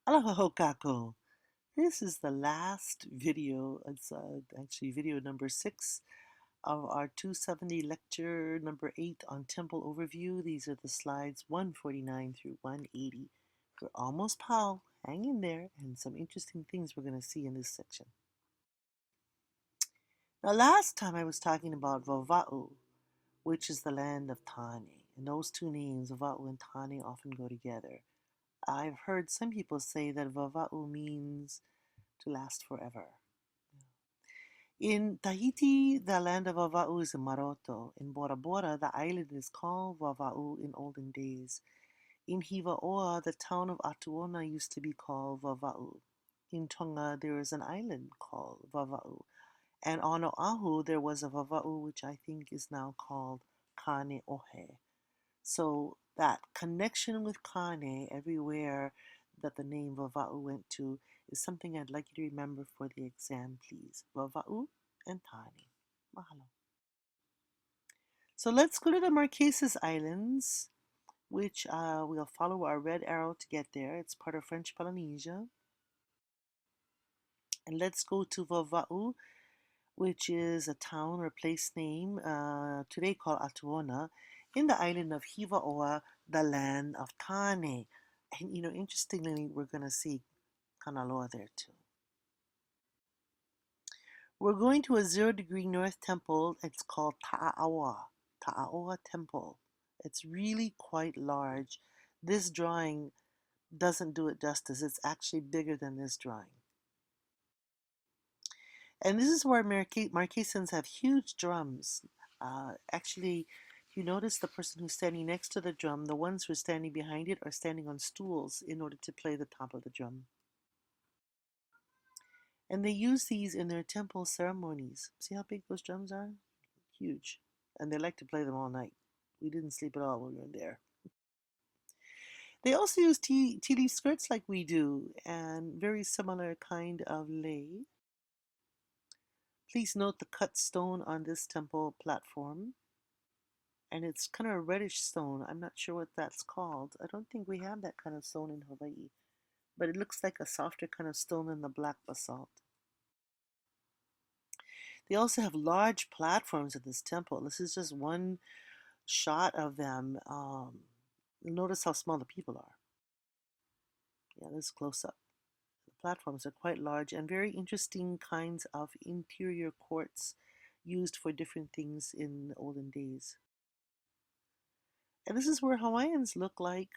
Aloha kako. This is the last video. It's actually video number 6 of our 270 lecture number 8 on temple overview. These are the slides 149 through 180. We're almost POW. Hang in there, and some interesting things we're going to see in this section. Now, last time I was talking about Vava'u, which is the land of Tane. And those two names, Vava'u and Tane, often go together. I've heard some people say that Vava'u means to last forever. In Tahiti, the land of Vava'u is in Maroto. In Bora Bora, the island is called Vava'u in olden days. In Hivaoa, the town of Atuona used to be called Vava'u. In Tonga, there is an island called Vava'u. And on Oahu, there was a Vava'u, which I think is now called Kaneohe. So that connection with Kane everywhere that the name Vava'u went to is something I'd like you to remember for the exam, please. Vava'u and Tane. Mahalo. So let's go to the Marquesas Islands, which we'll follow our red arrow to get there. It's part of French Polynesia. And let's go to Vava'u, which is a town or place name today called Atuona, in the island of Hivaoa, the land of Tane. And interestingly, we're going to see Kanaloa there too. We're going to a 0° north temple. It's called Ta'aoa Temple. It's really quite large. This drawing doesn't do it justice. It's actually bigger than this drawing. And this is where Marquesans have huge drums. Actually, if you notice the person who's standing next to the drum, the ones who are standing behind it are standing on stools in order to play the top of the drum. And they use these in their temple ceremonies. See how big those drums are? Huge. And they like to play them all night. We didn't sleep at all when we were there. They also use tea leaf skirts like we do, and very similar kind of lei. Please note the cut stone on this temple platform. And it's kind of a reddish stone. I'm not sure what that's called. I don't think we have that kind of stone in Hawaii. But it looks like a softer kind of stone than the black basalt. They also have large platforms at this temple. This is just one shot of them. Notice how small the people are. Yeah, this is close up. The platforms are quite large and very interesting kinds of interior courts used for different things in the olden days. And this is where Hawaiians look like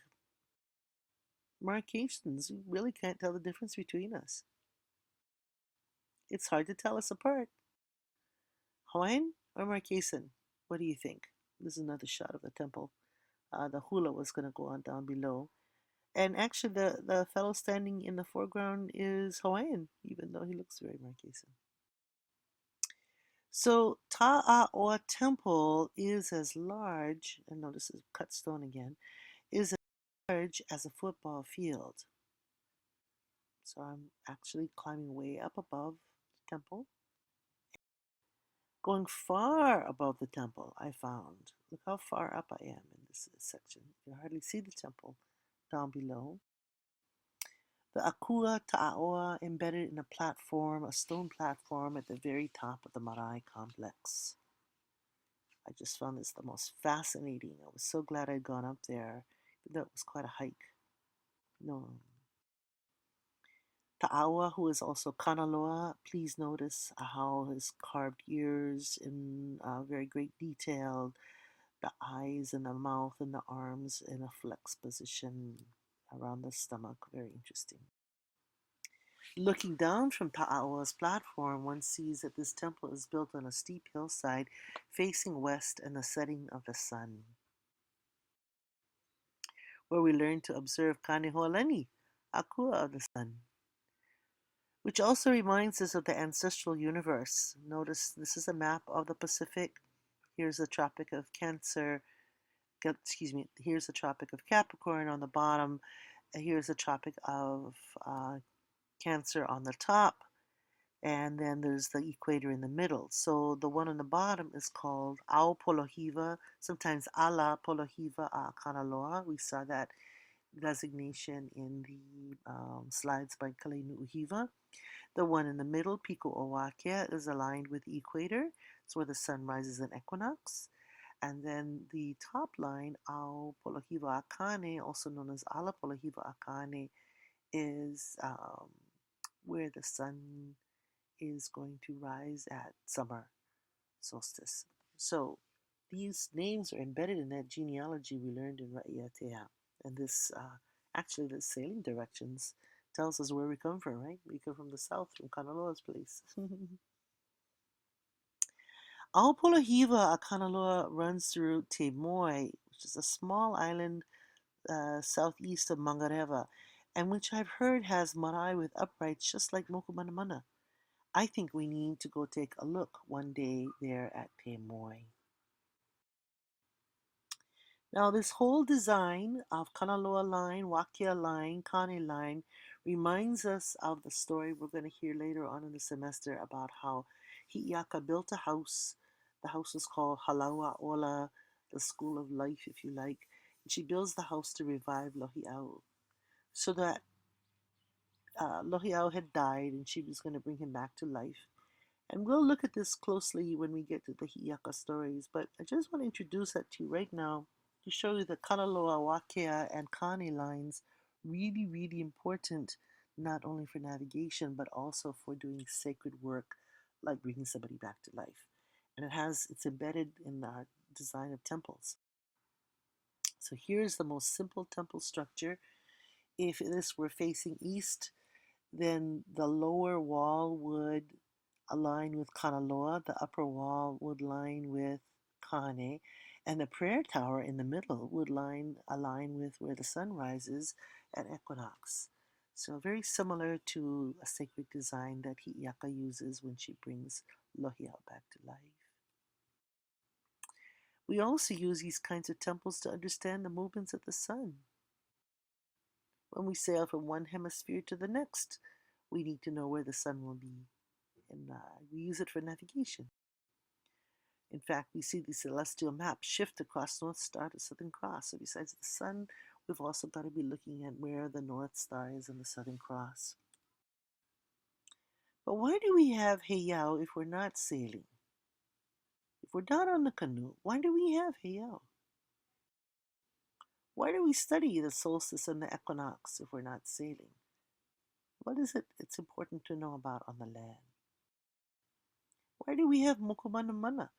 Marquesans. You really can't tell the difference between us. It's hard to tell us apart. Hawaiian or Marquesan? What do you think? This is another shot of the temple. The hula was going to go on down below. And actually, the fellow standing in the foreground is Hawaiian, even though he looks very Marquesan. So Ta'aoa Temple is as large, and notice it's cut stone again, is as large as a football field. So I'm actually climbing way up above the temple. Going far above the temple, I found. Look how far up I am in this section. You can hardly see the temple down below. The Akua Ta'aoa embedded in a platform, a stone platform at the very top of the marae complex. I just found this the most fascinating. I was so glad I'd gone up there. That was quite a hike. No. Ta'aoa, who is also Kanaloa, please notice how his carved ears in very great detail, the eyes and the mouth and the arms in a flex position around the stomach. Very interesting. Looking down from Ta'aoa's platform, one sees that this temple is built on a steep hillside facing west and the setting of the sun, where we learn to observe Kanehoalani, Akua of the sun, which also reminds us of the ancestral universe. Notice this is a map of the Pacific. Here's the Tropic of Cancer. Here's the Tropic of Capricorn on the bottom. Here's the Tropic of Cancer on the top. And then there's the equator in the middle. So the one on the bottom is called Ao Polohiva, sometimes Ala Polohiva a Kanaloa. We saw that designation in the slides by Kalenuuhiva. The one in the middle, Pico Oakia, is aligned with the equator. It's where the sun rises in equinox. And then the top line, Ao Polohiva Akane, also known as Ala Polohiva Akane, is where the sun is going to rise at summer solstice. So these names are embedded in that genealogy we learned in Ra'iatea. And this, actually, the sailing directions tells us where we come from, right? We come from the south, from Kanaloa's place. Aupolahiva, Kanaloa, runs through Te Moi, which is a small island southeast of Mangareva, and which I've heard has marae with uprights just like Mokumanamana. I think we need to go take a look one day there at Te Moi. Now, this whole design of Kanaloa line, Wakia line, Kane line reminds us of the story we're going to hear later on in the semester about how Hi'iaka built a house. The house was called Halaua Ola, the school of life, if you like. And she builds the house to revive Lohi'au. So that Lohi'au had died and she was going to bring him back to life. And we'll look at this closely when we get to the Hi'iaka stories, but I just want to introduce that to you right now to show you the Kanaloa, Wakea, and Kane lines really, really important, not only for navigation, but also for doing sacred work like bringing somebody back to life. And it's embedded in our design of temples. So here's the most simple temple structure. If this were facing east, then the lower wall would align with Kanaloa, the upper wall would line with Kane, and the prayer tower in the middle would align with where the sun rises at equinox. So very similar to a sacred design that Hi'iaka uses when she brings Lohi'au back to life. We also use these kinds of temples to understand the movements of the sun. When we sail from one hemisphere to the next, we need to know where the sun will be, and we use it for navigation. In fact, we see the celestial map shift across North Star to Southern Cross. So besides the sun, we've also got to be looking at where the North Star is and the Southern Cross. But why do we have Heiau if we're not sailing? If we're not on the canoe, why do we have Heiau? Why do we study the solstice and the equinox if we're not sailing? What is it it's important to know about on the land? Why do we have Mokumanamana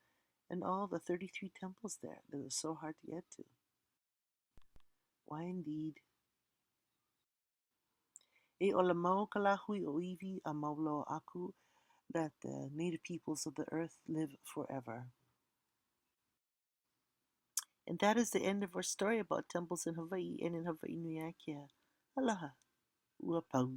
and all the 33 temples there that are so hard to get to? Why indeed? E o la mau ka lahui o iwi a maulo aku that the native peoples of the earth live forever. And that is the end of our story about temples in Hawaii and in Hawaii Nui Akea. Aloha. Ua pau.